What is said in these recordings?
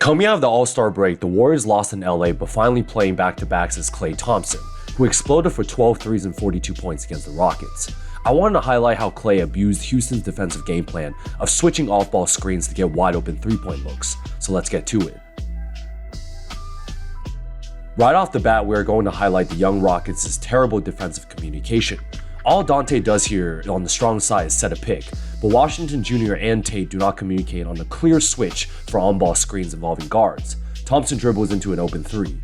Coming out of the All-Star break, the Warriors lost in LA but finally playing back-to-backs is Klay Thompson, who exploded for 12 threes and 42 points against the Rockets. I wanted to highlight how Klay abused Houston's defensive game plan of switching off-ball screens to get wide-open three-point looks, so let's get to it. Right off the bat, we are going to highlight the young Rockets' terrible defensive communication. All Dante does here on the strong side is set a pick, but Washington Jr. and Tate do not communicate on a clear switch for on-ball screens involving guards. Thompson dribbles into an open three.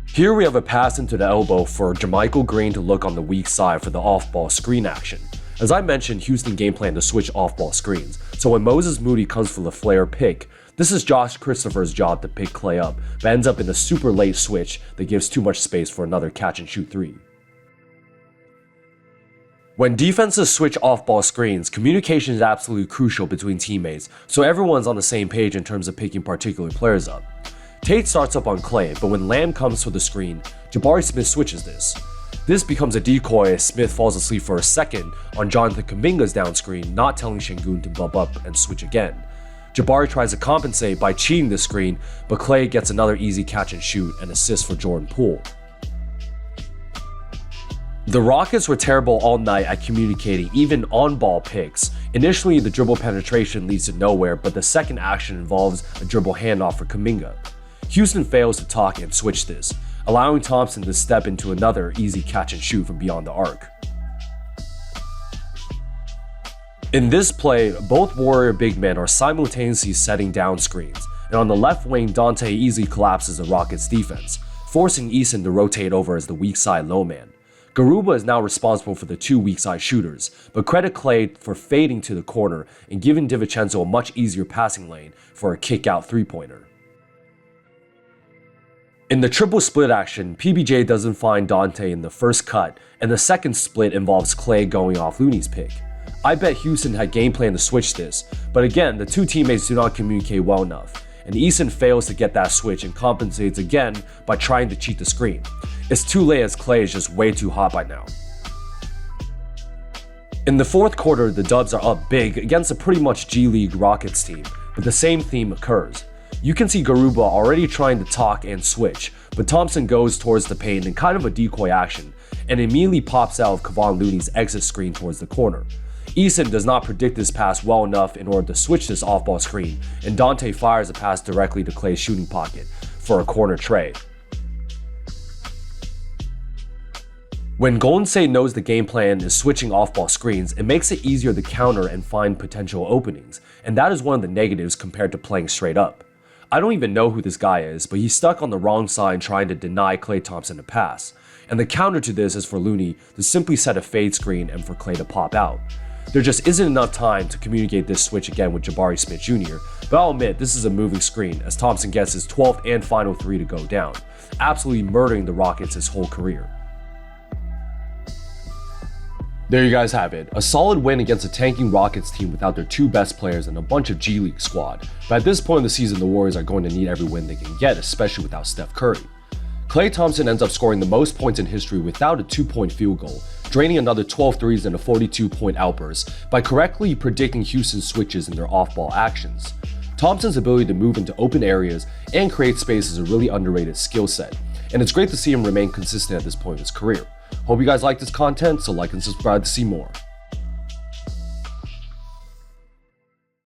Here we have a pass into the elbow for JaMychal Green to look on the weak side for the off-ball screen action. As I mentioned, Houston game planned to switch off-ball screens, so when Moses Moody comes for the flare pick, this is Josh Christopher's job to pick Klay up, but ends up in a super late switch that gives too much space for another catch-and-shoot three. When defenses switch off-ball screens, communication is absolutely crucial between teammates, so everyone's on the same page in terms of picking particular players up. Tate starts up on Klay, but when Lamb comes for the screen, Jabari Smith switches this. This becomes a decoy as Smith falls asleep for a second on Jonathan Kuminga's down screen, not telling Şengün to bump up and switch again. Jabari tries to compensate by cheating the screen, but Klay gets another easy catch and shoot and assist for Jordan Poole. The Rockets were terrible all night at communicating even on-ball picks. Initially, the dribble penetration leads to nowhere, but the second action involves a dribble handoff for Kuminga. Houston fails to talk and switch this, allowing Thompson to step into another easy catch and shoot from beyond the arc. In this play, both Warrior big men are simultaneously setting down screens, and on the left wing, Dante easily collapses the Rockets' defense, forcing Eason to rotate over as the weak side low man. Garuba is now responsible for the two weak side shooters, but credit Klay for fading to the corner and giving DiVincenzo a much easier passing lane for a kick-out three-pointer. In the triple split action, PBJ doesn't find Dante in the first cut, and the second split involves Klay going off Looney's pick. I bet Houston had game planned to switch this, but again, the two teammates do not communicate well enough, and Eason fails to get that switch and compensates again by trying to cheat the screen. It's too late as Klay is just way too hot by now. In the fourth quarter, the Dubs are up big against a pretty much G League Rockets team, but the same theme occurs. You can see Garuba already trying to talk and switch, but Thompson goes towards the paint in kind of a decoy action, and immediately pops out of Kevon Looney's exit screen towards the corner. Eason does not predict this pass well enough in order to switch this off-ball screen, and Dante fires a pass directly to Klay's shooting pocket for a corner tray. When Golden State knows the game plan is switching off-ball screens, it makes it easier to counter and find potential openings, and that is one of the negatives compared to playing straight up. I don't even know who this guy is, but he's stuck on the wrong side trying to deny Klay Thompson a pass, and the counter to this is for Looney to simply set a fade screen and for Klay to pop out. There just isn't enough time to communicate this switch again with Jabari Smith Jr., but I'll admit this is a moving screen as Thompson gets his 12th and final three to go down, absolutely murdering the Rockets his whole career. There you guys have it, a solid win against a tanking Rockets team without their two best players and a bunch of G League squad, but at this point in the season the Warriors are going to need every win they can get, especially without Steph Curry. Klay Thompson ends up scoring the most points in history without a 2-point field goal, draining another 12 threes and a 42-point outburst by correctly predicting Houston's switches in their off-ball actions. Thompson's ability to move into open areas and create space is a really underrated skill set, and it's great to see him remain consistent at this point in his career. Hope you guys like this content, so like and subscribe to see more.